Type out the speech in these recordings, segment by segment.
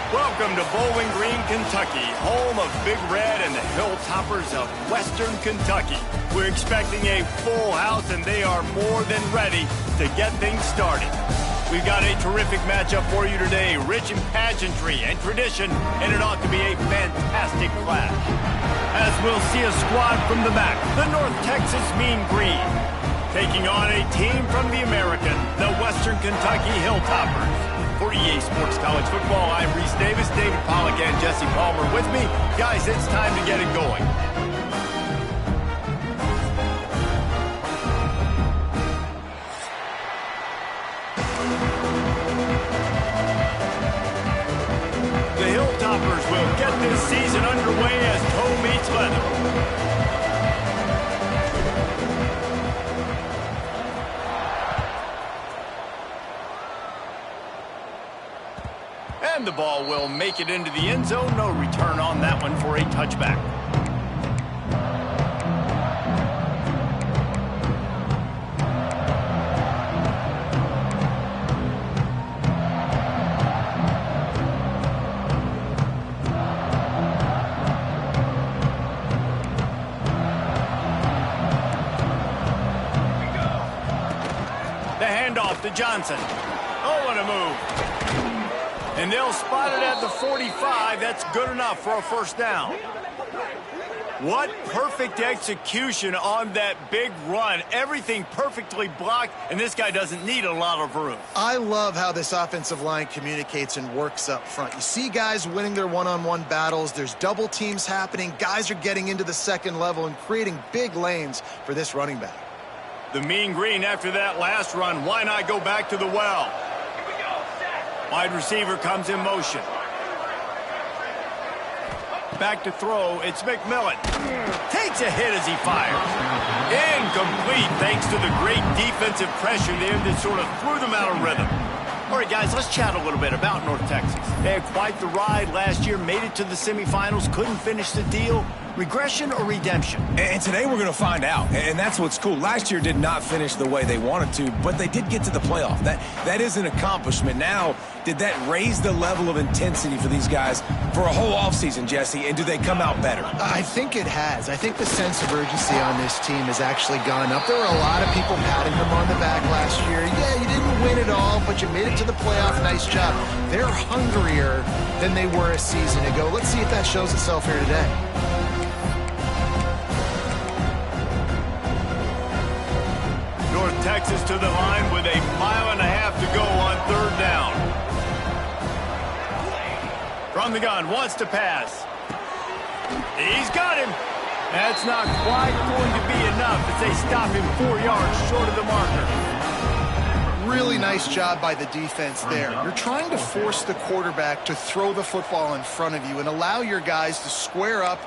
Welcome to Bowling Green, Kentucky, home of Big Red and the Hilltoppers of Western Kentucky. We're expecting a full house, and they are more than ready to get things started. We've got a terrific matchup for you today, rich in pageantry and tradition, and it ought to be a fantastic clash. As we'll see a squad from the back, the North Texas Mean Green, taking on a team from the American, the Western Kentucky Hilltoppers. For EA Sports College Football, I'm Reese Davis, David Pollack, and Jesse Palmer with me. Guys, it's time to get it going. The Hilltoppers will get this season underway as toe meets leather. And the ball will make it into the end zone. No return on that one for a touchback. The handoff to Johnson. Oh, what a move. And they'll spot it at the 45. That's good enough for a first down. What perfect execution on that big run. Everything perfectly blocked, and this guy doesn't need a lot of room. I love how this offensive line communicates and works up front. You see guys winning their one-on-one battles. There's double teams happening. Guys are getting into the second level and creating big lanes for this running back. The Mean Green after that last run. Why not go back to the well? Wide receiver comes in motion. Back to throw, it's McMillan. Takes a hit as he fires. Incomplete thanks to the great defensive pressure there that sort of threw them out of rhythm. All right, guys, let's chat a little bit about North Texas. They had quite the ride last year, made it to the semifinals, couldn't finish the deal. Regression or redemption? And today we're going to find out, and that's what's cool. Last year did not finish the way they wanted to, but they did get to the playoff. That is an accomplishment. Now, did that raise the level of intensity for these guys for a whole offseason, Jesse, and do they come out better? I think it has. I think the sense of urgency on this team has actually gone up. There were a lot of people patting them on the back last year. Yeah, you didn't win it all, but you made it to the playoff. Nice job. They're hungrier than they were a season ago. Let's see if that shows itself here today. North Texas to the line with a mile and a half to go on third down. From the gun, wants to pass. He's got him. That's not quite going to be enough as they stop him 4 yards short of the marker. Really nice job by the defense there. You're trying to force the quarterback to throw the football in front of you and allow your guys to square up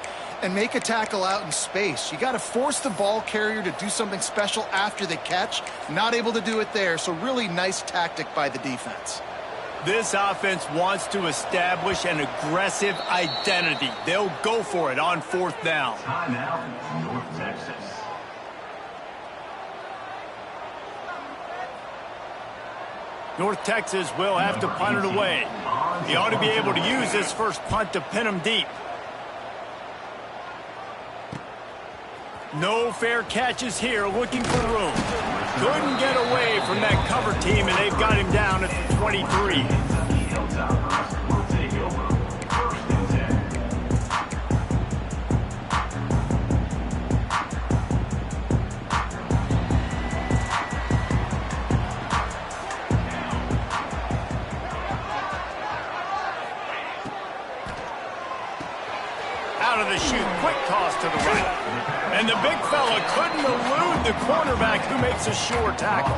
and make a tackle out in space. You got to force the ball carrier to do something special after the catch. Not able to do it there, so really nice tactic by the defense. This offense wants to establish an aggressive identity. They'll go for it on fourth down. Timeout, North Texas. North Texas will have to punt it away. He ought to be able to use this first punt to pin him deep. No fair catches here, looking for room. Couldn't get away from that cover team, and they've got him down at the 23. Out of the chute, quick toss to the right. And the big fella couldn't elude the cornerback who makes a sure tackle.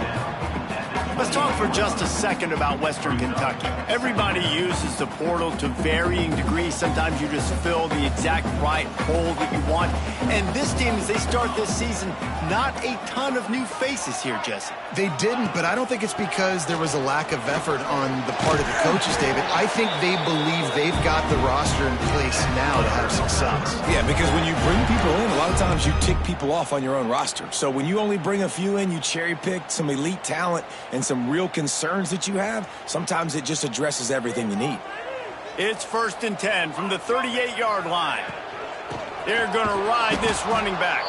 Let's talk for just a second about Western Kentucky. Everybody uses the portal to varying degrees. Sometimes you just fill the exact right hole that you want. And this team, as they start this season, not a ton of new faces here, Jesse. They didn't, but I don't think it's because there was a lack of effort on the part of the coaches, David. I think they believe they've got the roster in place now to have success. Yeah, because when you bring people in, a lot of times you tick people off on your own roster. So when you only bring a few in, you cherry-pick some elite talent and some real concerns that you have, sometimes it just addresses everything you need. It's 1st and 10 from the 38-yard line. They're going to ride this running back.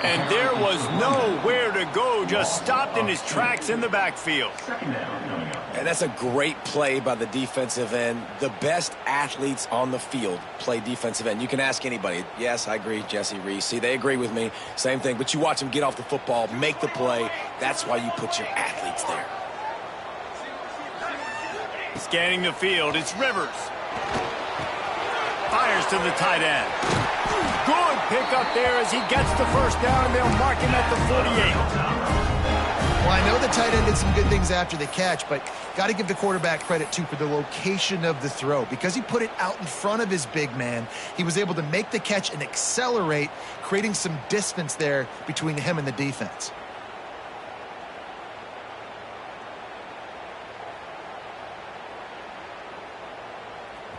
And there was nowhere to go, just stopped in his tracks in the backfield. And that's a great play by the defensive end. The best athletes on the field play defensive end. You can ask anybody. Yes, I agree, Jesse Reese. See, they agree with me. Same thing. But you watch them get off the football, make the play. That's why you put your athletes there. Scanning the field, it's Rivers. Fires to the tight end. Good pickup there as he gets the first down, and they'll mark him at the 48. Well, I know the tight end did some good things after the catch, but got to give the quarterback credit, too, for the location of the throw. Because he put it out in front of his big man, he was able to make the catch and accelerate, creating some distance there between him and the defense.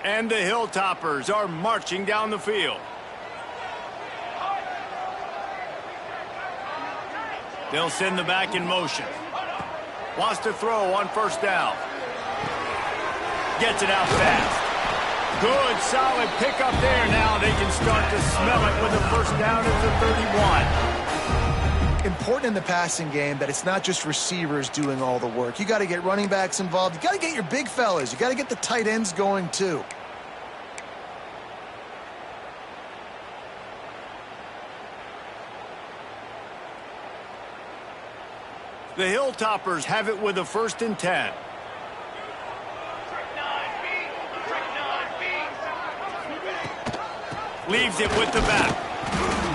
And the Hilltoppers are marching down the field. They'll send the back in motion. Wants to throw on 1st down. Gets it out fast. Good, solid pickup there. Now they can start to smell it with a 1st down at the 31. Important in the passing game that it's not just receivers doing all the work. You got to get running backs involved. You got to get your big fellas. You got to get the tight ends going too. The Hilltoppers have it with a 1st and 10. Leaves it with the back.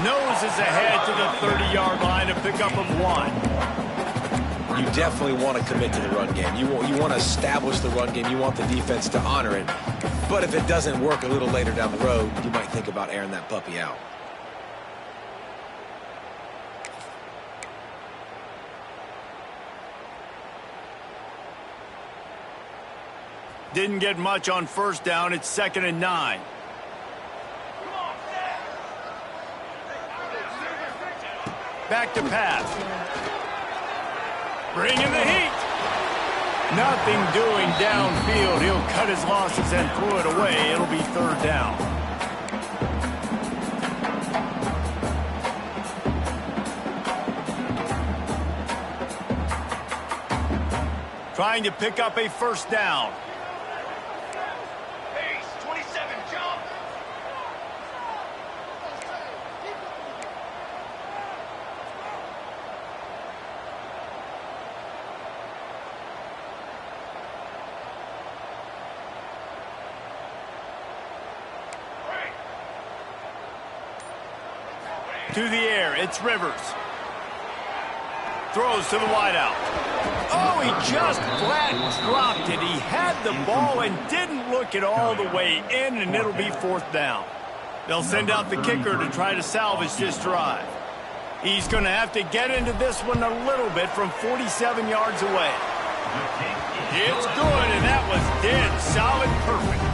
Noses ahead to the 30-yard line, a pickup of 1. You definitely want to commit to the run game. You want to establish the run game. You want the defense to honor it. But if it doesn't work a little later down the road, you might think about airing that puppy out. Didn't get much on 1st down. It's 2nd and 9. Back to pass. Bringing the heat. Nothing doing downfield. He'll cut his losses and throw it away. It'll be 3rd down. Trying to pick up a 1st down. To the air, it's Rivers. Throws to the wideout. Oh, he just flat dropped it. He had the ball and didn't look it all the way in, and it'll be 4th down. They'll send out the kicker to try to salvage this drive. He's going to have to get into this one a little bit from 47 yards away. It's good, and that was dead solid perfect.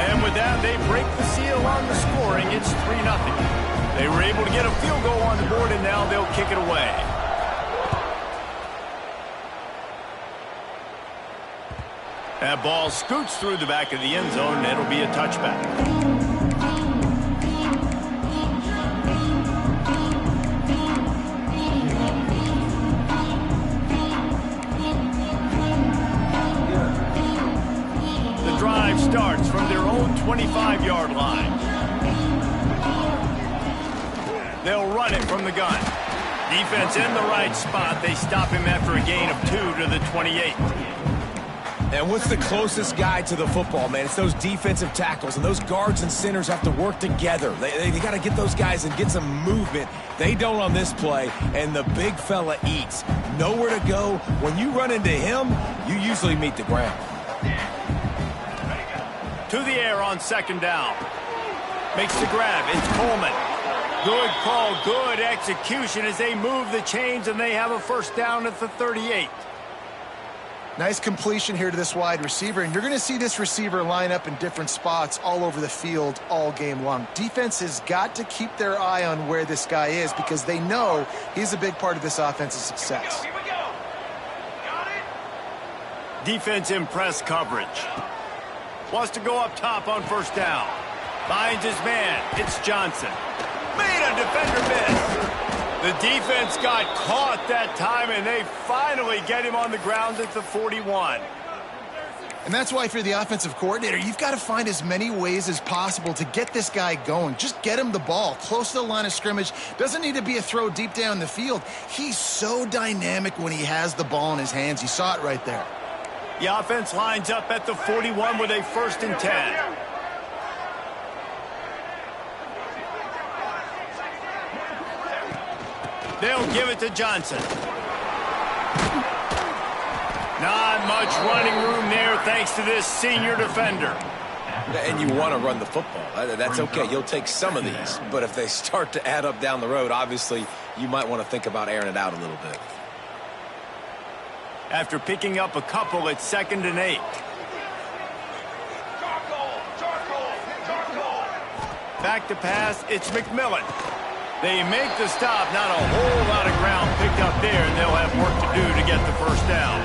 And with that, they break the seal on the scoring. It's 3-0. They were able to get a field goal on the board, and now they'll kick it away. That ball scoots through the back of the end zone, and it'll be a touchback. The drive starts from their own 25-yard line. They'll run it from the gun. Defense in the right spot. They stop him after a gain of 2 to the 28. And what's the closest guy to the football, man? It's those defensive tackles, and those guards and centers have to work together. They got to get those guys and get some movement. They don't on this play, and the big fella eats. Nowhere to go. When you run into him, you usually meet the ground. To the air on 2nd down. Makes the grab. It's Coleman. Good call, good execution as they move the chains, and they have a 1st down at the 38. Nice completion here to this wide receiver, and you're going to see this receiver line up in different spots all over the field all game long. Defense has got to keep their eye on where this guy is because they know he's a big part of this offense's success. Here we go. Got it. Defense in press coverage. Wants to go up top on first down. Finds his man. It's Johnson. Made a defender miss. The defense got caught that time, and they finally get him on the ground at the 41. And that's why if you're the offensive coordinator, you've got to find as many ways as possible to get this guy going. Just get him the ball close to the line of scrimmage. Doesn't need to be a throw deep down the field. He's so dynamic when he has the ball in his hands. You saw it right there. The offense lines up at the 41 with a 1st and 10. They'll give it to Johnson. Not much running room there thanks to this senior defender. And you want to run the football. That's okay. You'll take some of these. But if they start to add up down the road, obviously you might want to think about airing it out a little bit. After picking up a couple, it's 2nd and 8. Back to pass, it's McMillan. They make the stop, not a whole lot of ground picked up there, and they'll have work to do to get the first down.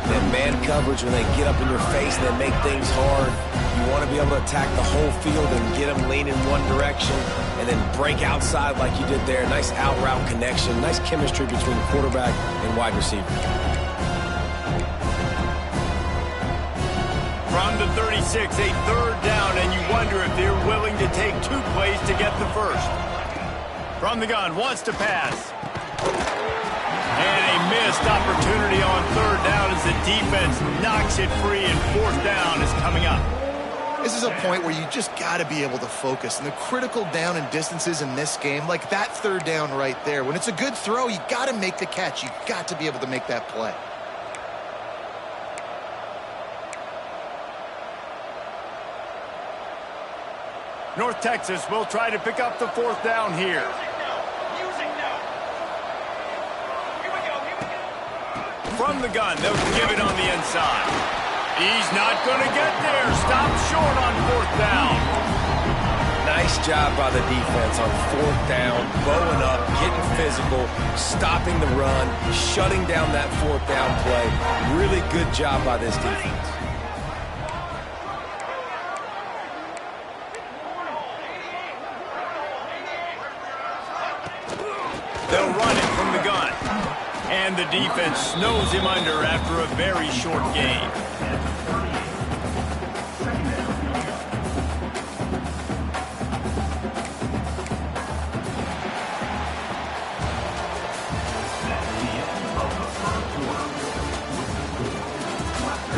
And man coverage, when they get up in your face and they make things hard, you want to be able to attack the whole field and get them leaning one direction and then break outside like you did there. Nice out route connection, nice chemistry between quarterback and wide receiver. From the 36, a 3rd down, and you wonder if they're willing to take 2 plays to get the first. From the gun, wants to pass. And a missed opportunity on 3rd down as the defense knocks it free, and 4th down is coming up. This is a point where you just got to be able to focus. And the critical down and distances in this game, like that 3rd down right there, when it's a good throw, you got to make the catch. You got to be able to make that play. North Texas will try to pick up the 4th down here. From the gun, they'll give it on the inside. He's not going to get there. Stop short on 4th down. Nice job by the defense on 4th down, bowing up, getting physical, stopping the run, shutting down that 4th down play. Really good job by this defense. They'll run it from the gun. And the defense snows him under after a very short gain.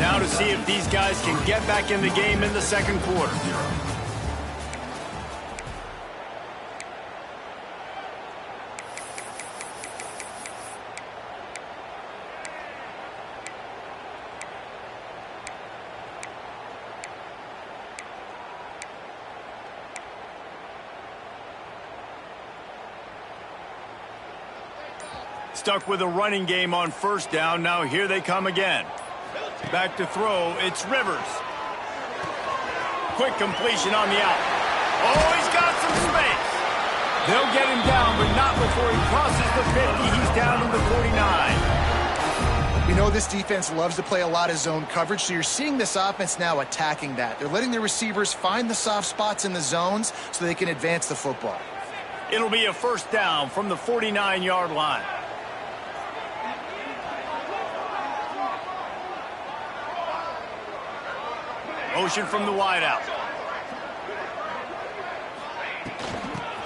Now to see if these guys can get back in the game in the 2nd quarter. Stuck with a running game on 1st down. Now here they come again. Back to throw. It's Rivers. Quick completion on the out. Oh, he's got some space. They'll get him down, but not before he crosses the 50. He's down to the 49. You know this defense loves to play a lot of zone coverage, so you're seeing this offense now attacking that. They're letting their receivers find the soft spots in the zones so they can advance the football. It'll be a 1st down from the 49-yard line. Motion from the wideout.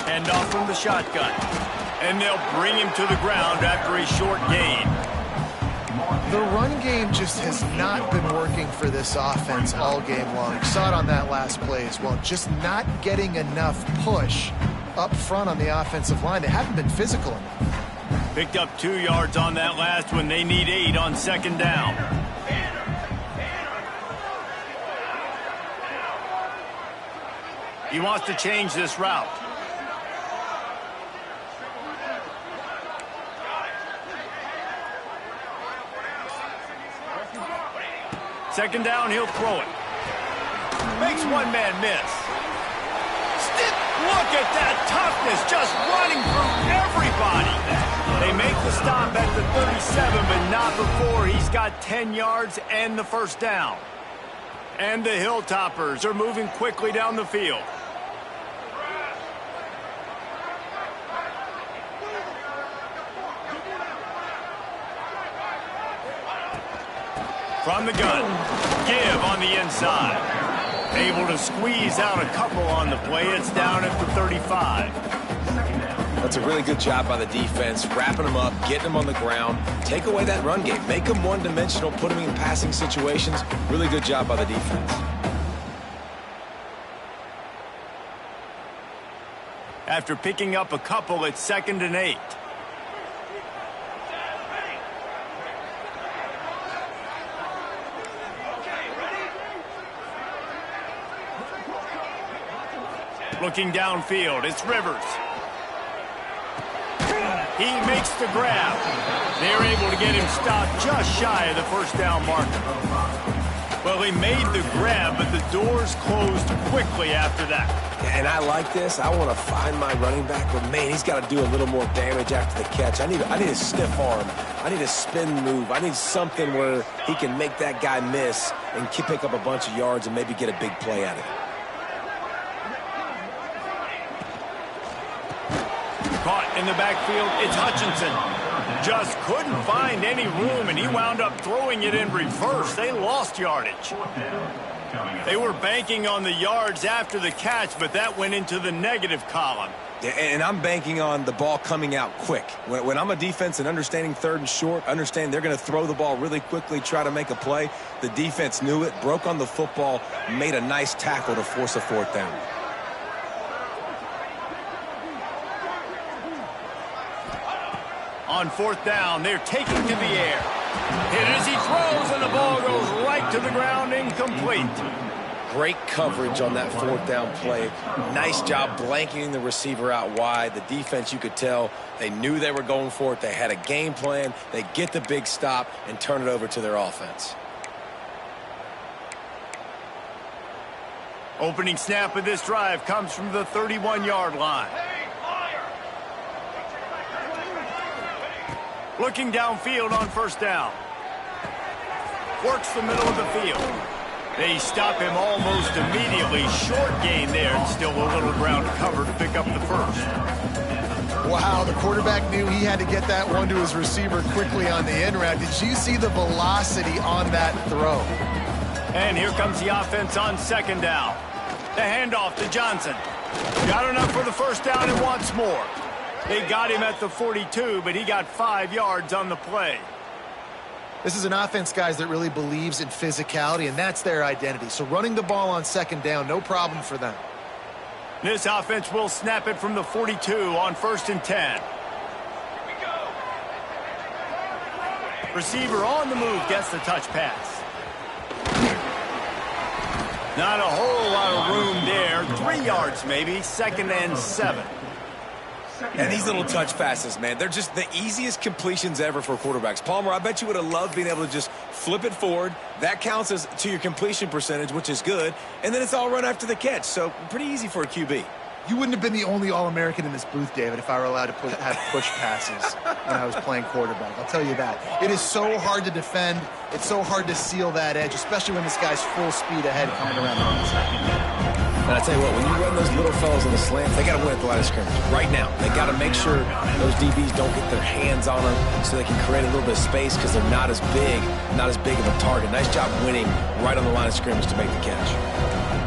Hand off from the shotgun. And they'll bring him to the ground after a short gain. The run game just has not been working for this offense all game long. You saw it on that last play as well. Just not getting enough push up front on the offensive line. They haven't been physical enough. Picked up 2 yards on that last one. They need 8 on 2nd down. He wants to change this route. Second down, he'll throw it. Makes one man miss. Look at that toughness, just running through everybody. They make the stop at the 37, but not before he's got 10 yards and the 1st down. And the Hilltoppers are moving quickly down the field. From the gun, give on the inside. Able to squeeze out a couple on the play. It's down at the 35. That's a really good job by the defense, wrapping them up, getting them on the ground, take away that run game, make them one-dimensional, put them in passing situations. Really good job by the defense. After picking up a couple, it's 2nd and 8. Looking downfield, it's Rivers. He makes the grab. They're able to get him stopped just shy of the first down marker. Well, he made the grab, but the doors closed quickly after that. And I like this. I want to find my running back, but man, he's got to do a little more damage after the catch. I need a stiff arm. I need a spin move. I need something where he can make that guy miss and pick up a bunch of yards and maybe get a big play out of it. Caught in the backfield, it's Hutchinson. Just couldn't find any room, and he wound up throwing it in reverse. They lost yardage. They were banking on the yards after the catch, but that went into the negative column. And I'm banking on the ball coming out quick. When I'm a defense and understanding 3rd and short, understand they're going to throw the ball really quickly, try to make a play. The defense knew it, broke on the football, made a nice tackle to force a 4th down. On 4th down, they're taking to the air. Hit as he throws, and the ball goes right to the ground, incomplete. Great coverage on that 4th down play. Nice job blanketing the receiver out wide. The defense, you could tell, they knew they were going for it. They had a game plan. They get the big stop and turn it over to their offense. Opening snap of this drive comes from the 31-yard line. Looking downfield on 1st down. Works the middle of the field. They stop him almost immediately. Short gain there, and still a little ground cover to pick up the first. Wow, the quarterback knew he had to get that one to his receiver quickly on the in route. Did you see the velocity on that throw? And here comes the offense on 2nd down. The handoff to Johnson. Got enough for the first down and wants more. They got him at the 42, but he got 5 yards on the play. This is an offense, guys, that really believes in physicality, and that's their identity. So running the ball on 2nd down, no problem for them. This offense will snap it from the 42 on 1st and 10. Receiver on the move gets the touch pass. Not a whole lot of room there. 3 yards maybe, 2nd and 7. And these little touch passes, man, they're just the easiest completions ever for quarterbacks. Palmer, I bet you would have loved being able to just flip it forward. That counts as to your completion percentage, which is good. And then it's all run after the catch. So pretty easy for a QB. You wouldn't have been the only All-American in this booth, David, if I were allowed to have push passes when I was playing quarterback. I'll tell you that. It is so hard to defend. It's so hard to seal that edge, especially when this guy's full speed ahead coming around the outside. And I tell you what, when you run those little fellas on the slant, they got to win at the line of scrimmage right now. They got to make sure those DBs don't get their hands on them so they can create a little bit of space because they're not as big of a target. Nice job winning right on the line of scrimmage to make the catch.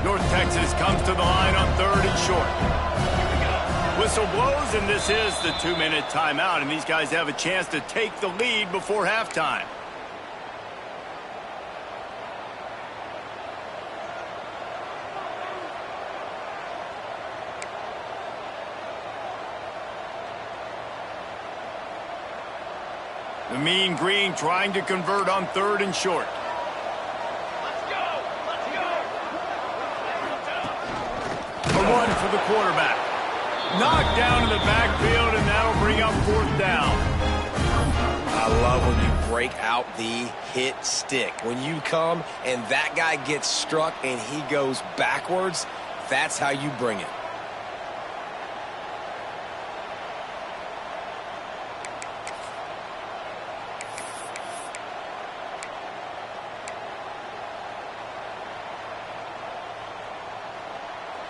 North Texas comes to the line on 3rd and short. Whistle blows, and this is the 2-minute timeout, and these guys have a chance to take the lead before halftime. The Mean Green trying to convert on 3rd and short. A run for the quarterback. Knocked down in the backfield, and that'll bring up 4th down. I love when you break out the hit stick. When you come and that guy gets struck and he goes backwards, that's how you bring it.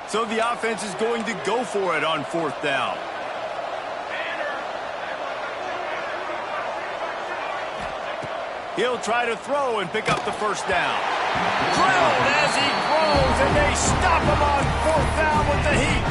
So the offense is going to go for it on 4th down. He'll try to throw and pick up the 1st down. Drilled as he throws, and they stop him on 4th down with the heat.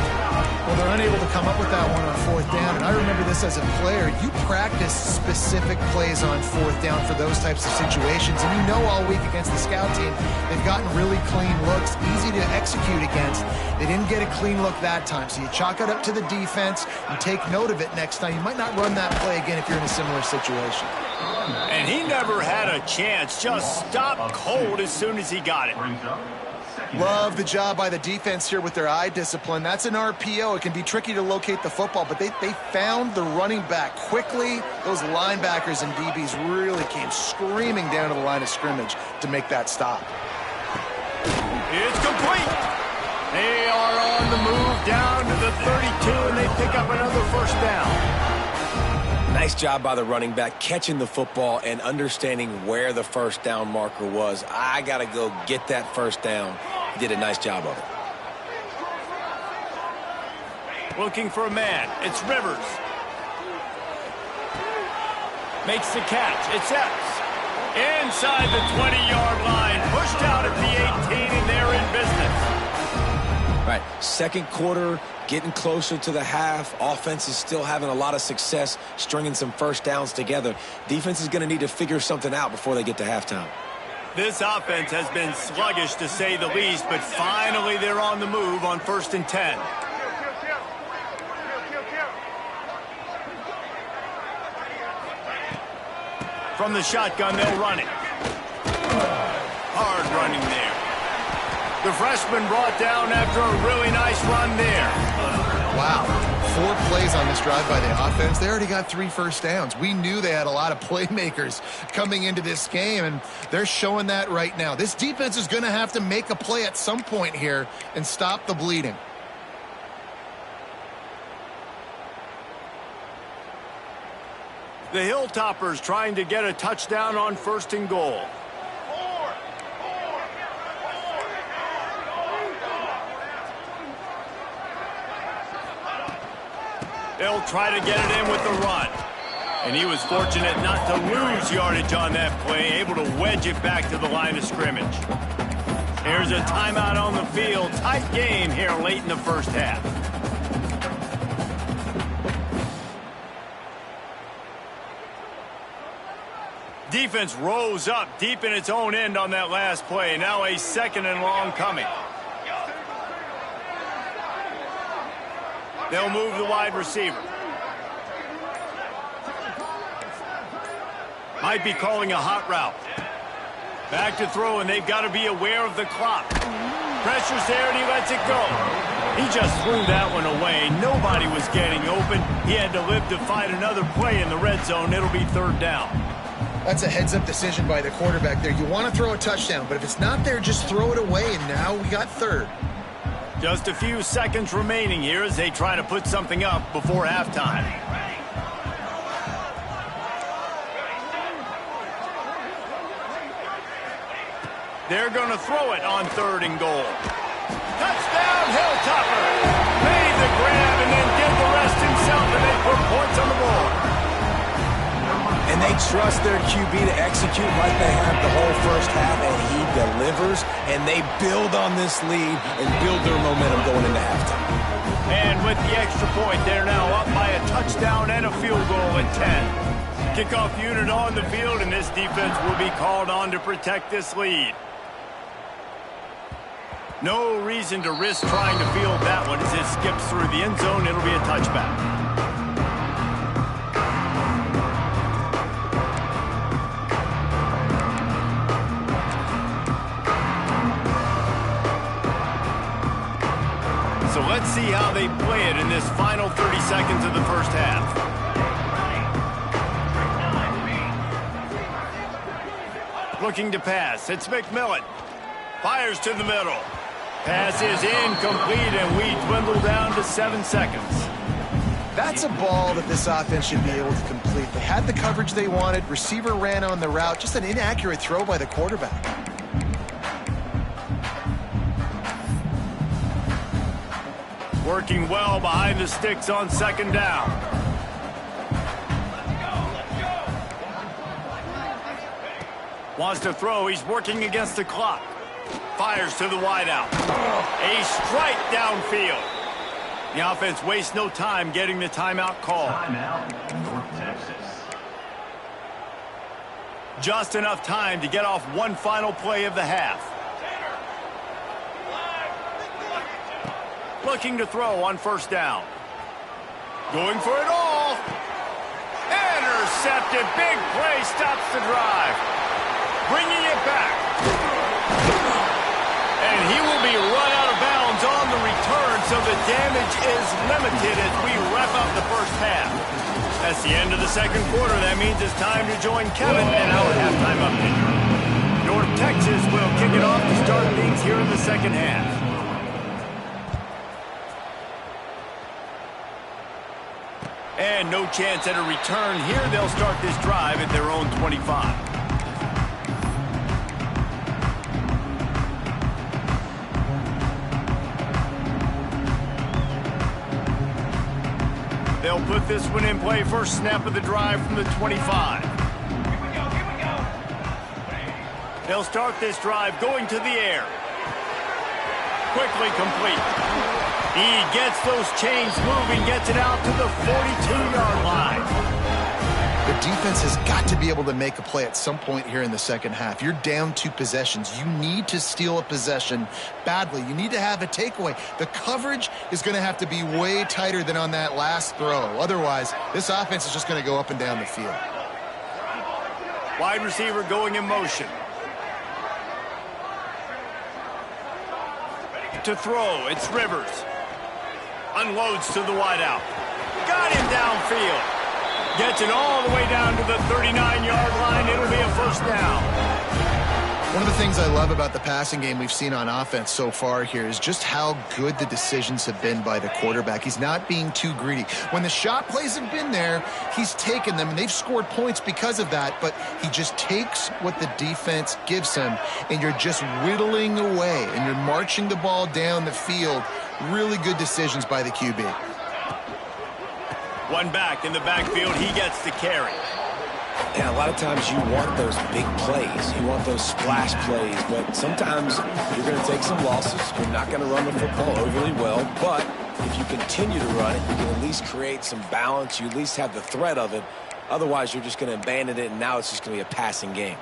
Well, they're unable to come up with that one on 4th down, and I remember this as a player. You practice specific plays on 4th down for those types of situations, and you know all week against the scout team, they've gotten really clean looks, easy to execute against. They didn't get a clean look that time, so you chalk it up to the defense and take note of it next time. You might not run that play again if you're in a similar situation. And he never had a chance, just stopped cold as soon as he got it. Love the job by the defense here with their eye discipline. That's an RPO. It can be tricky to locate the football, but they found the running back quickly. Those linebackers and DBs really came screaming down to the line of scrimmage to make that stop. It's complete. They are on the move down to the 32, and they pick up another 1st down. Nice job by the running back, catching the football and understanding where the 1st down marker was. I got to go get that 1st down. He did a nice job of it. Looking for a man. It's Rivers. Makes the catch. It's Epps. Inside the 20-yard line. Pushed out at the 18, and they're in business. Right, 2nd quarter, getting closer to the half. Offense is still having a lot of success stringing some 1st downs together. Defense is going to need to figure something out before they get to halftime. This offense has been sluggish, to say the least, but finally they're on the move on 1st and 10. From the shotgun, they'll run it. Hard running there. The freshman brought down after a really nice run there. Wow. 4 plays on this drive by the offense. They already got 3 1st downs. We knew they had a lot of playmakers coming into this game, and they're showing that right now. This defense is going to have to make a play at some point here and stop the bleeding. The Hilltoppers trying to get a touchdown on 1st and goal. They'll try to get it in with the run. And he was fortunate not to lose yardage on that play, able to wedge it back to the line of scrimmage. Here's a timeout on the field. Tight game here late in the 1st half. Defense rose up deep in its own end on that last play. Now a 2nd and long coming. They'll move the wide receiver. Might be calling a hot route. Back to throw, and they've got to be aware of the clock. Pressure's there, and he lets it go. He just threw that one away. Nobody was getting open. He had to live to find another play in the red zone. It'll be 3rd down. That's a heads-up decision by the quarterback there. You want to throw a touchdown, but if it's not there, just throw it away, and now we got 3rd. Just a few seconds remaining here as they try to put something up before halftime. They're going to throw it on 3rd and goal. Touchdown, Hilltopper! Made the grab and then did the rest himself, and they put points on the board. And they trust their QB to execute like they have the whole 1st half, and he delivers, and they build on this lead and build their momentum going into halftime. And with the extra point, they're now up by a touchdown and a field goal at 10. Kickoff unit on the field, and this defense will be called on to protect this lead. No reason to risk trying to field that one as it skips through the end zone. It'll be a touchback. So let's see how they play it in this final 30 seconds of the 1st half. Looking to pass. It's McMillan. Fires to the middle. Pass is incomplete, and we dwindle down to 7 seconds. That's a ball that this offense should be able to complete. They had the coverage they wanted. Receiver ran on the route. Just an inaccurate throw by the quarterback. Working well behind the sticks on second down. Wants to throw. He's working against the clock. Fires to the wideout. A strike downfield. The offense wastes no time getting the timeout call. Timeout, North Texas. Just enough time to get off one final play of the half. Looking to throw on first down. Going for it all. Intercepted. Big play stops the drive. Bringing it back. And he will be run out of bounds on the return, so the damage is limited as we wrap up the first half. That's the end of the second quarter. That means it's time to join Kevin in our halftime update. North Texas will kick it off to start things here in the second half. And no chance at a return here. They'll start this drive at their own 25. They'll put this one in play. First snap of the drive from the 25. They'll start this drive going to the air. Quickly complete. He gets those chains moving, gets it out to the 42-yard line. The defense has got to be able to make a play at some point here in the second half. You're down 2 possessions. You need to steal a possession badly. You need to have a takeaway. The coverage is going to have to be way tighter than on that last throw. Otherwise, this offense is just going to go up and down the field. Wide receiver going in motion. To throw, it's Rivers. Unloads to the wideout. Got him downfield. Gets it all the way down to the 39-yard line. It'll be a first down. One of the things I love about the passing game we've seen on offense so far here is just how good the decisions have been by the quarterback. He's not being too greedy. When the shot plays have been there, he's taken them, and they've scored points because of that, but he just takes what the defense gives him, and you're just whittling away, and you're marching the ball down the field. Really good decisions by the QB. One back in the backfield. He gets the carry. Yeah, a lot of times you want those big plays. You want those splash plays, but sometimes you're going to take some losses. You're not going to run the football overly well, but if you continue to run it, you can at least create some balance. You at least have the threat of it. Otherwise, you're just going to abandon it, and now it's just going to be a passing game.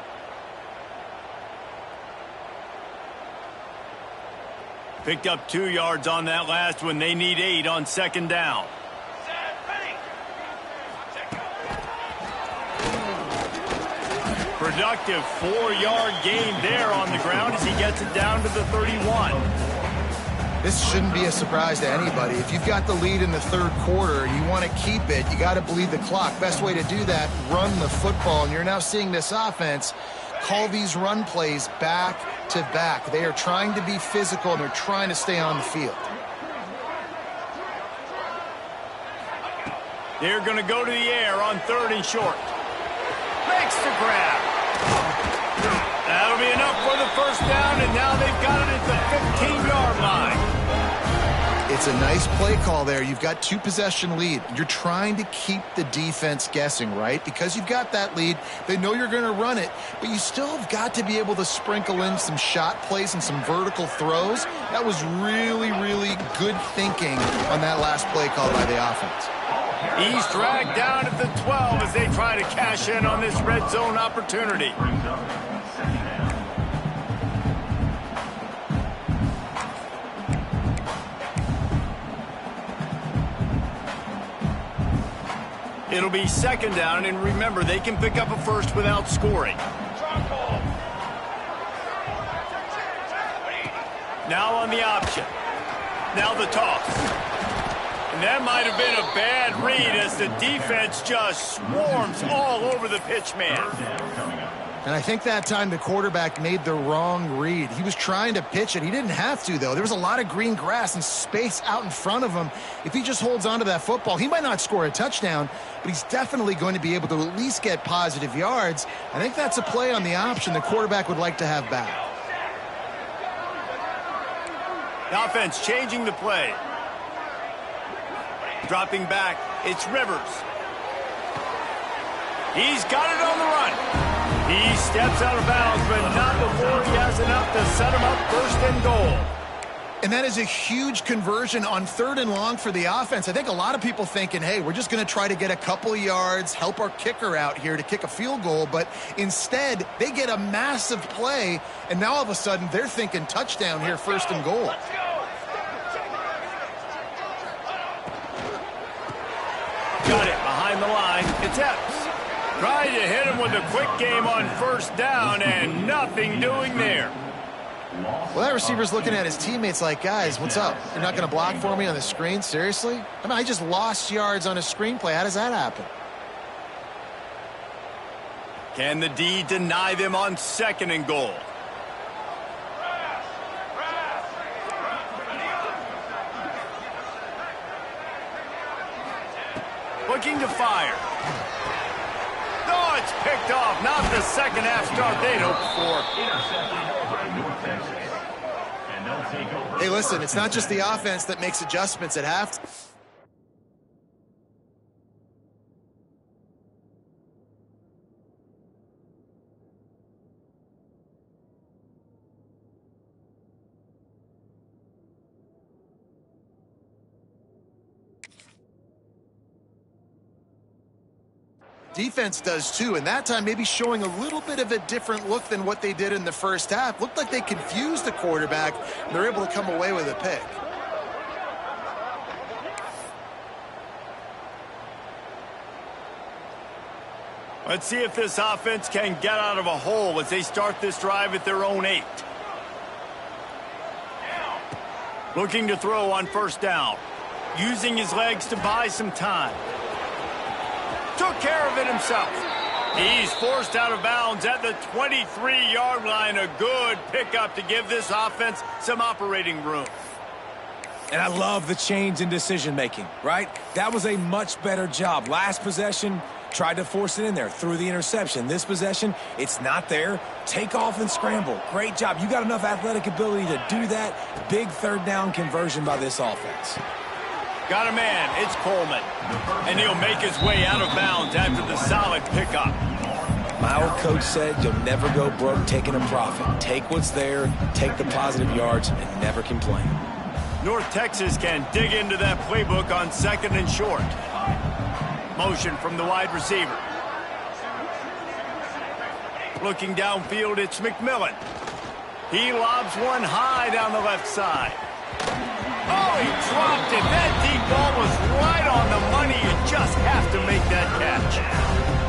Picked up 2 yards on that last one. They need 8 on second down. Productive 4-yard gain there on the ground as he gets it down to the 31. This shouldn't be a surprise to anybody. If you've got the lead in the third quarter, you want to keep it, you got to bleed the clock. Best way to do that, run the football. And you're now seeing this offense call these run plays back to back. They are trying to be physical, and they're trying to stay on the field. They're going to go to the air on 3rd and short. Makes the grab. That'll be enough for the first down, and now they've got it at the 15-yard line. It's a nice play call there. You've got 2 possession lead. You're trying to keep the defense guessing, right? Because you've got that lead, they know you're going to run it, but you still have got to be able to sprinkle in some shot plays and some vertical throws. That was really, really good thinking on that last play call by the offense. He's dragged down at the 12 as they try to cash in on this red zone opportunity. It'll be second down, and remember, they can pick up a first without scoring. Now on the option. Now the toss. And that might have been a bad read as the defense just swarms all over the pitch man. And I think that time the quarterback made the wrong read. He was trying to pitch it. He didn't have to, though. There was a lot of green grass and space out in front of him. If he just holds on to that football, he might not score a touchdown, but he's definitely going to be able to at least get positive yards. I think that's a play on the option the quarterback would like to have back. The offense changing the play. Dropping back, it's Rivers. He's got it on the run. He steps out of bounds, but not before he has enough to set him up first and goal. And that is a huge conversion on 3rd and long for the offense. I think a lot of people thinking, hey, we're just going to try to get a couple yards, help our kicker out here to kick a field goal. But instead, they get a massive play, and now all of a sudden they're thinking touchdown here, 1st and goal. Got it behind the line. It's Epps. Trying to hit him with a quick game on 1st down, and nothing doing there. Well, that receiver's looking at his teammates like, guys, what's up? You're not going to block for me on the screen? Seriously? I mean, I just lost yards on a screenplay. How does that happen? Can the D deny them on 2nd and goal? Looking to fire. Oh, it's picked off. Not the second half start they'd hoped for. Hey, listen, it's not just the offense that makes adjustments at halftime. Defense does too, and that time maybe showing a little bit of a different look than what they did in the first half. Looked like they confused the quarterback, and they're able to come away with a pick. Let's see if this offense can get out of a hole as they start this drive at their own 8. Looking to throw on 1st down. Using his legs to buy some time. Took care of it himself. He's forced out of bounds at the 23-yard line. A good pickup to give this offense some operating room. And I love the change in decision-making, right? That was a much better job. Last possession, tried to force it in there, threw the interception. This possession, it's not there. Take off and scramble. Great job. You got enough athletic ability to do that. Big 3rd down conversion by this offense. Got a man, it's Coleman. And he'll make his way out of bounds after the solid pickup. My old coach said you'll never go broke taking a profit. Take what's there, take the positive yards, and never complain. North Texas can dig into that playbook on 2nd and short. Motion from the wide receiver. Looking downfield, it's McMillan. He lobs one high down the left side. Oh, he dropped it. That deep ball was right on the money. You just have to make that catch.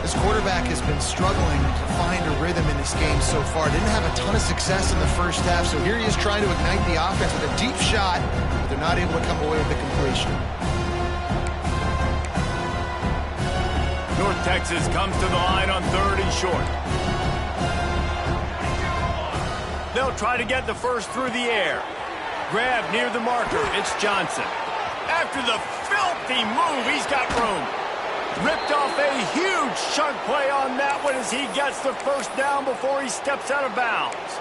This quarterback has been struggling to find a rhythm in this game so far. Didn't have a ton of success in the first half, so here he is trying to ignite the offense with a deep shot, but they're not able to come away with the completion. North Texas comes to the line on 3rd and short. They'll try to get the first through the air. Grab near the marker, it's Johnson. After the filthy move, he's got room. Ripped off a huge chunk play on that one as he gets the 1st down before he steps out of bounds.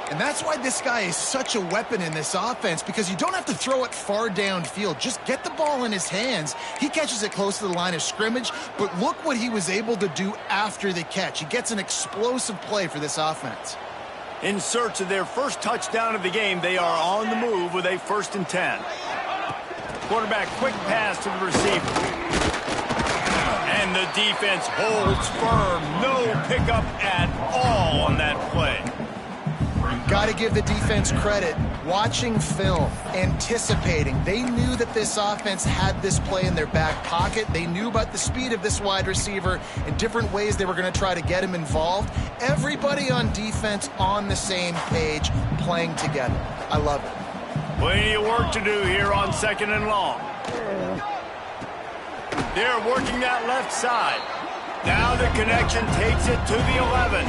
And that's why this guy is such a weapon in this offense, because you don't have to throw it far downfield. Just get the ball in his hands. He catches it close to the line of scrimmage, but look what he was able to do after the catch. He gets an explosive play for this offense. In search of their first touchdown of the game, they are on the move with a 1st and 10. Quarterback quick pass to the receiver. And the defense holds firm. No pickup at all on that play. Got to give the defense credit. Watching film, anticipating. They knew that this offense had this play in their back pocket. They knew about the speed of this wide receiver and different ways they were going to try to get him involved. Everybody on defense on the same page, playing together. I love it. Plenty of work to do here on 2nd and long. They're working that left side. Now the connection takes it to the 11.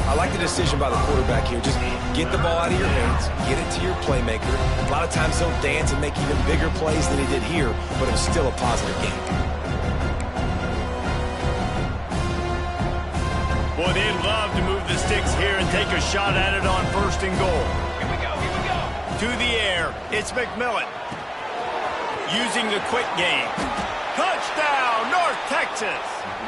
I like the decision by the quarterback here. Just get the ball out of your hands, get it to your playmaker. A lot of times he'll dance and make even bigger plays than he did here, but it was still a positive game. Boy, they'd love to move the sticks here and take a shot at it on 1st and goal. Here we go. To the air, it's McMillan. using the quick game. Touchdown, North Texas.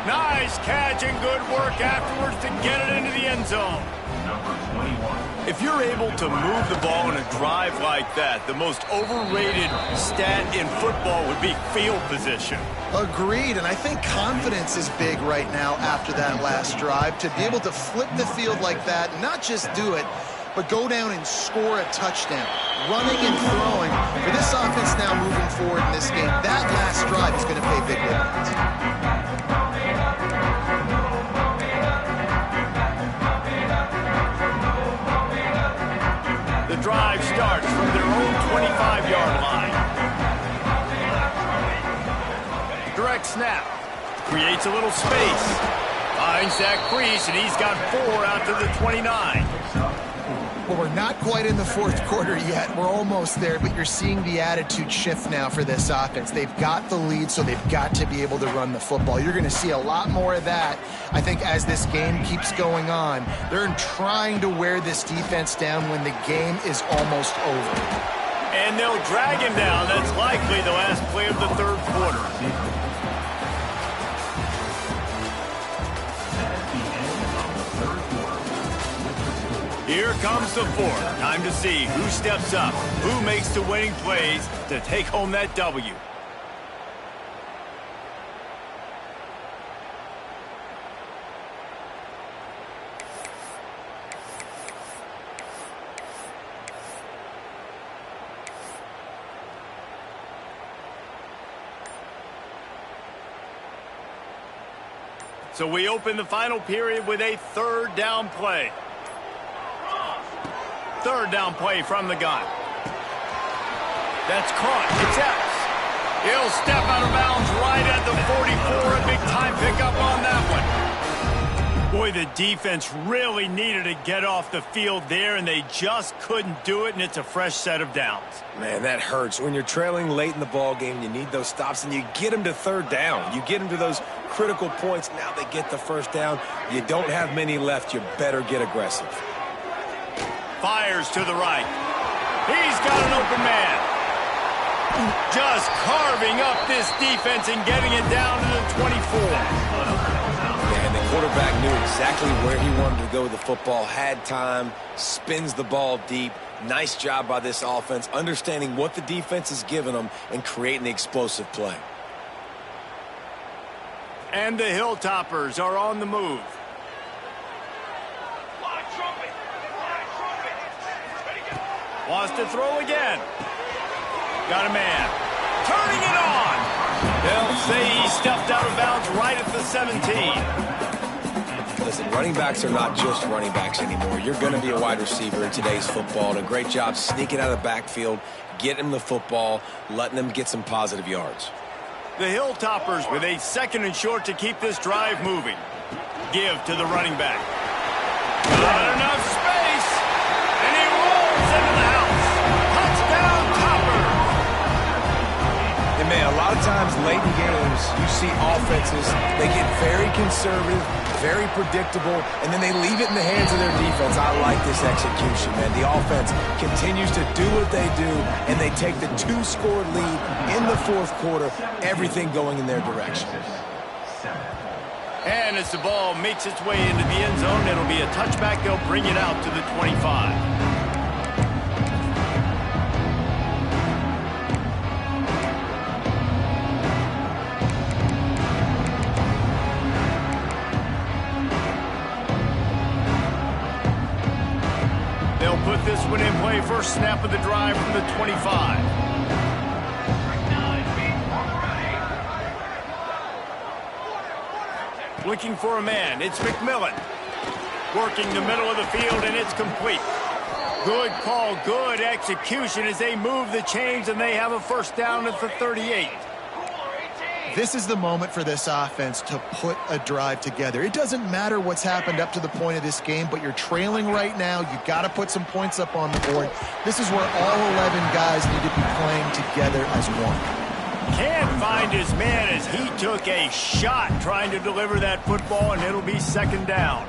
Nice catch and good work afterwards to get it into the end zone. Number 21. If you're able to move the ball in a drive like that, the most overrated stat in football would be field position. Agreed, and I think confidence is big right now after that last drive. To be able to flip the field like that, not just do it, but go down and score a touchdown. Running and throwing. For this offense now moving forward in this game, that last drive is going to pay big dividends. The drive starts from their own 25-yard line. Direct snap. Creates a little space. Finds that crease, and he's got 4 out to the 29. Well, we're not quite in the fourth quarter yet. We're almost there, but you're seeing the attitude shift now for this offense. They've got the lead, so they've got to be able to run the football. You're going to see a lot more of that, I think, as this game keeps going on. They're trying to wear this defense down when the game is almost over. And they'll drag him down. That's likely the last play of the third quarter. Here comes the fourth. Time to see who steps up, who makes the winning plays to take home that W. So we open the final period with a third down play. Third down play from the gun. That's caught. It's Epps. He'll step out of bounds right at the 44. A big time pickup on that one. Boy, the defense really needed to get off the field there, and they just couldn't do it, and it's a fresh set of downs. Man, that hurts. When you're trailing late in the ball game, you need those stops, and you get them to third down. You get them to those critical points. Now they get the first down. You don't have many left. You better get aggressive. Fires to the right. He's got an open man. Just carving up this defense and getting it down to the 24. And the quarterback knew exactly where he wanted to go with the football, had time, spins the ball deep. Nice job by this offense, understanding what the defense is giving them and creating the explosive play. And the Hilltoppers are on the move. Wants to throw again. Got a man. Turning it on. They'll say he stepped out of bounds right at the 17. Listen, running backs are not just running backs anymore. You're going to be a wide receiver in today's football. And a great job sneaking out of the backfield, getting him the football, letting them get some positive yards. The Hilltoppers with a second and short to keep this drive moving. Give to the running back. Not enough space. And he rolls into the house. Touchdown, Toppers. And man, a lot of times late in games, you see offenses, they get very conservative, very predictable, and then they leave it in the hands of their defense. I like this execution, man. The offense continues to do what they do, and they take the 2-score lead in the fourth quarter, everything going in their direction. And as the ball makes its way into the end zone, it'll be a touchback. They'll bring it out to the 25. They'll put this one in play. First snap of the drive from the 25. Looking for a man. It's McMillan. Working the middle of the field, and it's complete. Good call, good execution as they move the chains, and they have a first down at the 38. This is the moment for this offense to put a drive together. It doesn't matter what's happened up to the point of this game, but you're trailing right now. You've got to put some points up on the board. This is where all 11 guys need to be playing together as one. Can't find his man as he took a shot trying to deliver that football, and it'll be second down.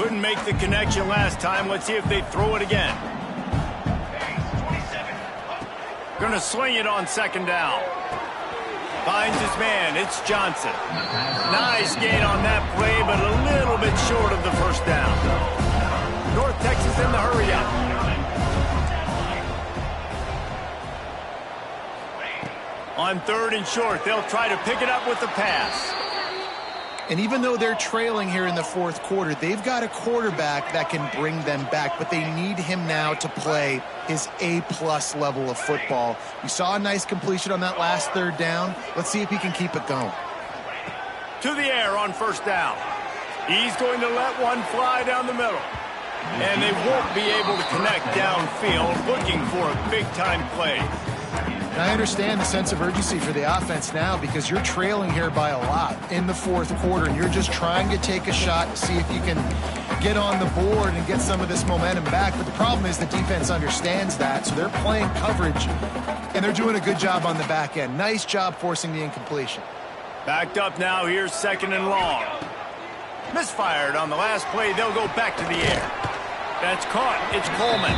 Couldn't make the connection last time. Let's see if they throw it again. Going to swing it on second down. Finds his man. It's Johnson. Nice gain on that play, but a little bit short of the first down. North Texas in the hurry up. On third and short, they'll try to pick it up with the pass. And even though they're trailing here in the fourth quarter, they've got a quarterback that can bring them back, but they need him now to play his A-plus level of football. We saw a nice completion on that last third down. Let's see if he can keep it going. To the air on first down. He's going to let one fly down the middle. And they won't be able to connect downfield, looking for a big-time play. And I understand the sense of urgency for the offense now because you're trailing here by a lot in the fourth quarter, and you're just trying to take a shot to see if you can get on the board and get some of this momentum back. But the problem is the defense understands that, so they're playing coverage, and they're doing a good job on the back end. Nice job forcing the incompletion. Backed up now, here's second and long. Misfired on the last play, they'll go back to the air. That's caught. It's Coleman.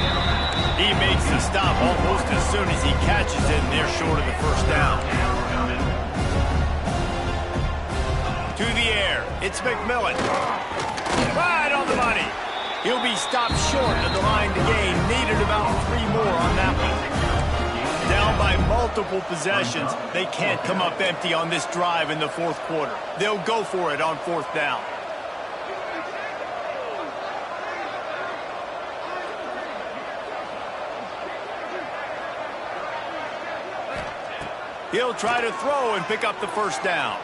He makes the stop almost as soon as he catches it, and they're short of the first down. To the air. It's McMillan. Right on the money. He'll be stopped short of the line to gain. Needed about 3 more on that one. Down by multiple possessions. They can't come up empty on this drive in the fourth quarter. They'll go for it on fourth down. He'll try to throw and pick up the first down.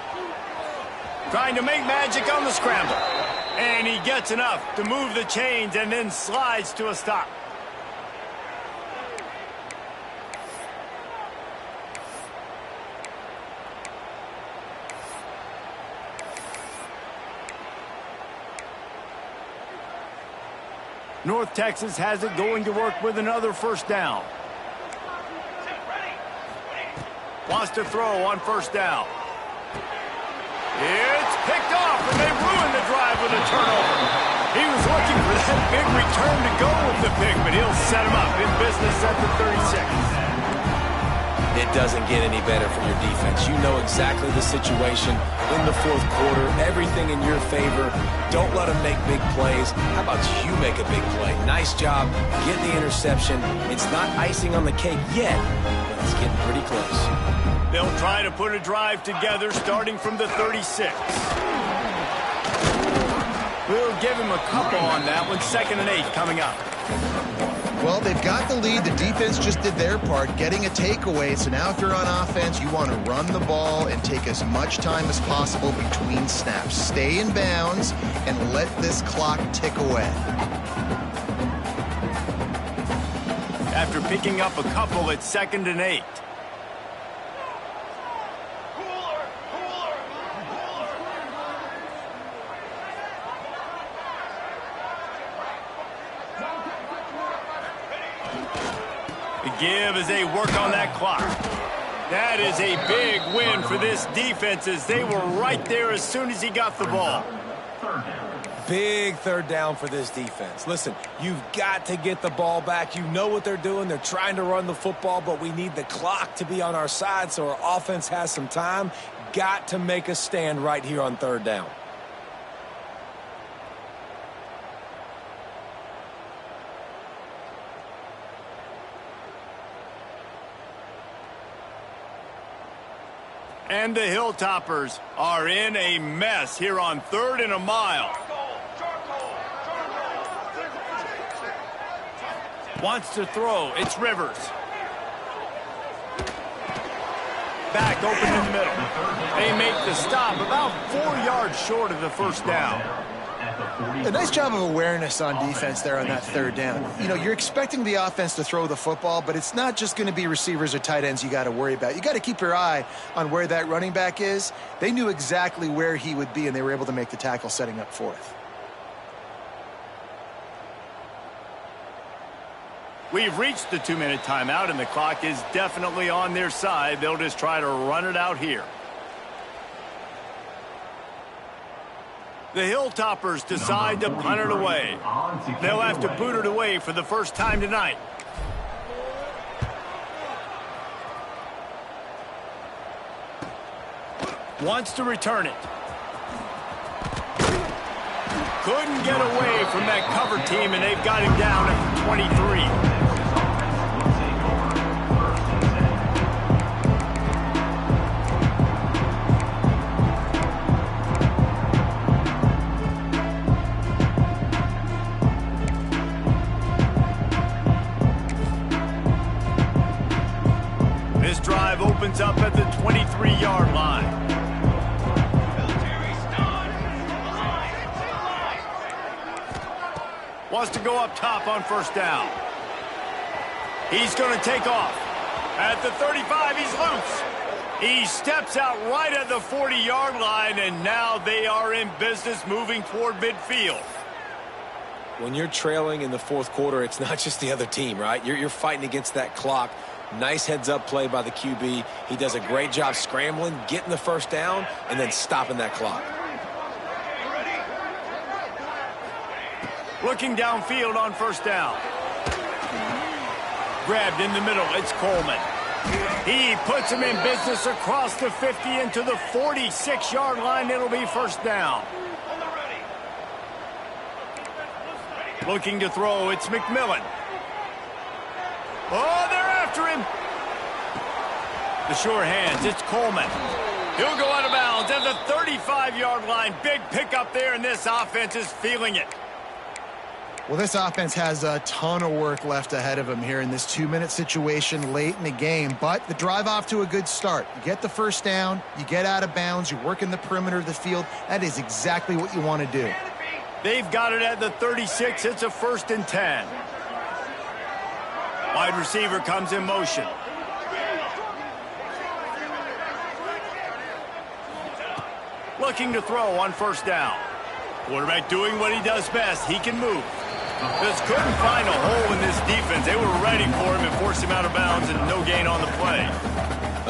Trying to make magic on the scramble. And he gets enough to move the chains and then slides to a stop. North Texas has it going to work with another first down. Wants to throw on first down. It's picked off, and they ruined the drive with a turnover. He was looking for that big return to go with the pick, but he'll set him up in business at the 36. It doesn't get any better from your defense. You know exactly the situation in the fourth quarter. Everything in your favor. Don't let them make big plays. How about you make a big play? Nice job. Get the interception. It's not icing on the cake yet, but it's getting pretty close. They'll try to put a drive together starting from the 36. We'll give him a couple on that one. 2nd and 8 coming up. Well, they've got the lead. The defense just did their part, getting a takeaway. So now if you're on offense, you want to run the ball and take as much time as possible between snaps. Stay in bounds and let this clock tick away. After picking up a couple, it's 2nd and 8. Give as they work on that clock. That is a big win for this defense as they were right there as soon as he got the ball. Big third down for this defense. Listen, you've got to get the ball back. You know what they're doing. They're trying to run the football, but we need the clock to be on our side so our offense has some time. Got to make a stand right here on third down. And the Hilltoppers are in a mess here on 3rd and a mile. Wants to throw. It's Rivers. Back open in the middle. They make the stop about 4 yards short of the first down. A nice job of awareness on defense there on that third down. You know, you're expecting the offense to throw the football, but it's not just going to be receivers or tight ends you got to worry about. You got to keep your eye on where that running back is. They knew exactly where he would be, and they were able to make the tackle setting up fourth. We've reached the 2-minute timeout, and the clock is definitely on their side. They'll just try to run it out here. The Hilltoppers decide to punt it away. They'll have to boot it away for the first time tonight. Wants to return it. Couldn't get away from that cover team, and they've got him down at the 23. This drive opens up at the 23-yard line. Wants to go up top on first down. He's going to take off. At the 35, he's loose. He steps out right at the 40-yard line, and now they are in business moving toward midfield. When you're trailing in the fourth quarter, it's not just the other team, right? You're fighting against that clock. Nice heads-up play by the QB. He does a great job scrambling, getting the first down, and then stopping that clock. Looking downfield on first down. Grabbed in the middle, it's Coleman. He puts him in business across the 50 into the 46-yard line. It'll be first down. Looking to throw, it's McMillan. Oh, they're after him. The sure hands, it's Coleman. He'll go out of bounds at the 35-yard line. Big pickup there, and this offense is feeling it. Well, this offense has a ton of work left ahead of them here in this 2-minute situation late in the game, but the drive off to a good start. You get the first down, you get out of bounds, you work in the perimeter of the field. That is exactly what you want to do. They've got it at the 36. It's a 1st and 10. Wide receiver comes in motion. Looking to throw on first down. Quarterback doing what he does best. He can move. Just couldn't find a hole in this defense. They were ready for him and forced him out of bounds, and no gain on the play.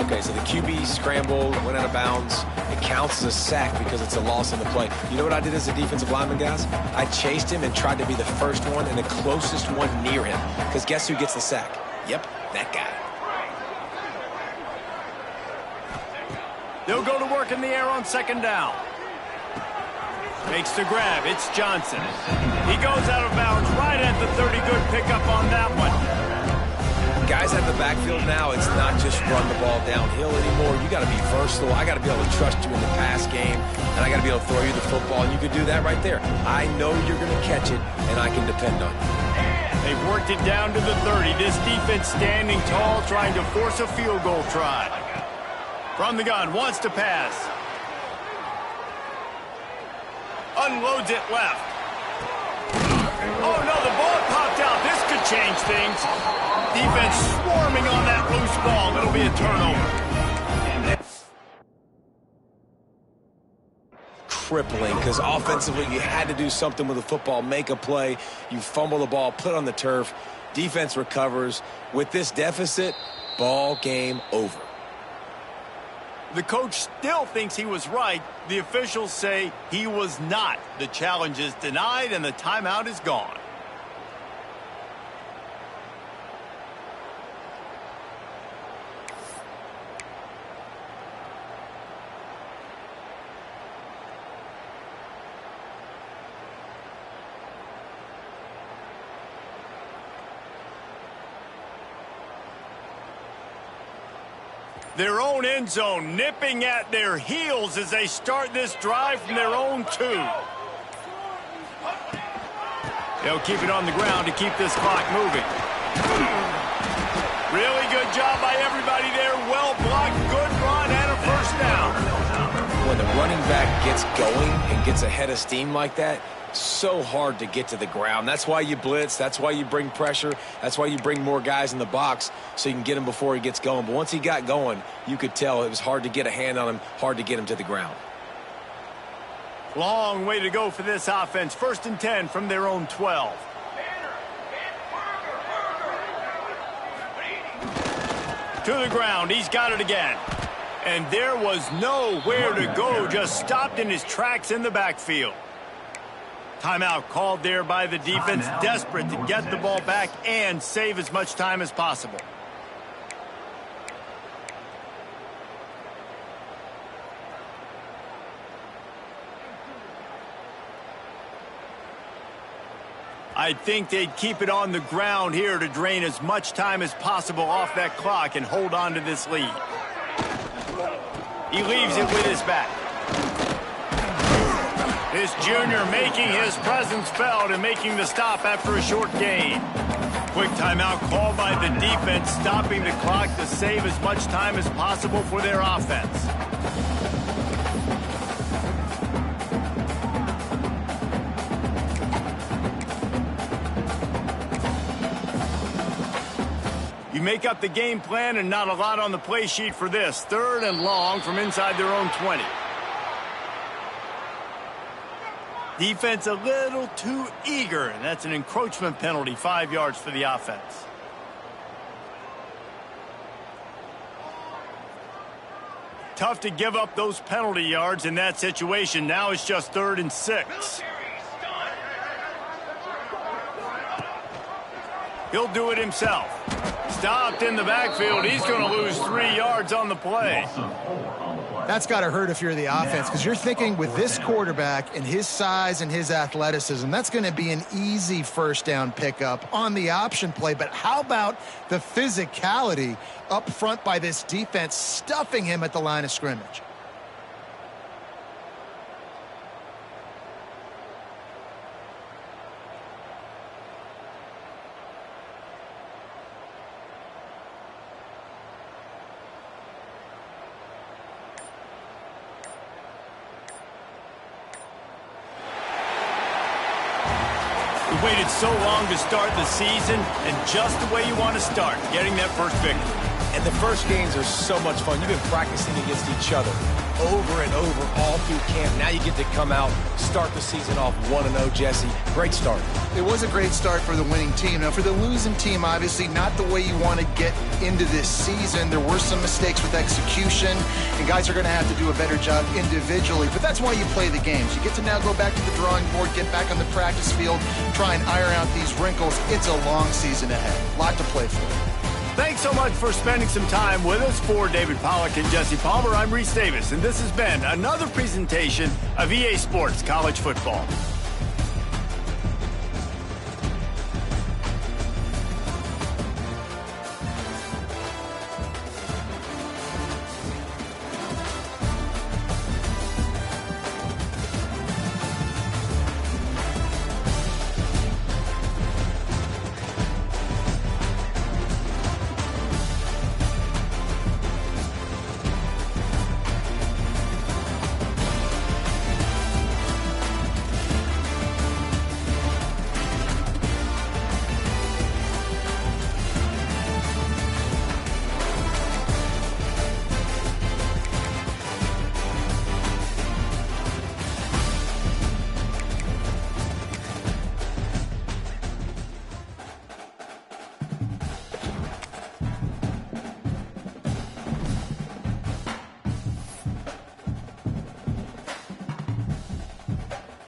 Okay, so the QB scrambled, went out of bounds. It counts as a sack because it's a loss in the play. You know what I did as a defensive lineman, guys? I chased him and tried to be the first one and the closest one near him. Because guess who gets the sack? Yep, that guy. They'll go to work in the air on second down. Makes the grab. It's Johnson. He goes out of bounds right at the 30. Good pickup on that one. Guys at the backfield now, it's not just run the ball downhill anymore. You got to be versatile. I got to be able to trust you in the pass game, and I got to be able to throw you the football, and you can do that right there. I know you're going to catch it, and I can depend on you. They've worked it down to the 30. This defense standing tall, trying to force a field goal try. From the gun, wants to pass. Unloads it left. Oh, no, the ball popped out. This could change things. Defense swarming on that loose ball. It'll be a turnover. Crippling, because offensively you had to do something with the football, make a play. You fumble the ball, put it on the turf. Defense recovers. With this deficit, ball game over. The coach still thinks he was right. The officials say he was not. The challenge is denied, and the timeout is gone. Their own end zone nipping at their heels as they start this drive from their own 2. They'll keep it on the ground to keep this clock moving. Really good job by everybody there. Well blocked, good run, and a first down. When the running back gets going and gets ahead of steam like that, so hard to get to the ground. That's why you blitz. That's why you bring pressure. That's why you bring more guys in the box so you can get him before he gets going. But once he got going, you could tell it was hard to get a hand on him, hard to get him to the ground. Long way to go for this offense. 1st and 10 from their own 12. To the ground. He's got it again. And there was nowhere to go. Just stopped in his tracks in the backfield. Timeout called there by the defense, desperate to get the ball back and save as much time as possible. I think they'd keep it on the ground here to drain as much time as possible off that clock and hold on to this lead. He leaves it with his back. This junior making his presence felt and making the stop after a short gain. Quick timeout called by the defense, stopping the clock to save as much time as possible for their offense. You make up the game plan and not a lot on the play sheet for this. 3rd and long from inside their own 20. Defense a little too eager, and that's an encroachment penalty, 5 yards for the offense. Tough to give up those penalty yards in that situation. Now it's just 3rd and 6. He'll do it himself. Stopped in the backfield. He's going to lose 3 yards on the play. That's got to hurt if you're the offense, because you're thinking with this quarterback and his size and his athleticism, that's going to be an easy first down pickup on the option play. But how about the physicality up front by this defense, stuffing him at the line of scrimmage? You waited so long to start the season, and just the way you want to start, getting that first victory. And the first games are so much fun. You've been practicing against each other over and over all through camp. Now you get to come out, start the season off 1-0, Jesse. Great start. It was a great start for the winning team. Now, for the losing team, obviously not the way you want to get into this season. There were some mistakes with execution, and guys are going to have to do a better job individually. But that's why you play the games. You get to now go back to the drawing board, get back on the practice field, try and iron out these wrinkles. It's a long season ahead. A lot to play for. Thanks so much for spending some time with us. For David Pollack and Jesse Palmer, I'm Reese Davis, and this has been another presentation of EA Sports College Football.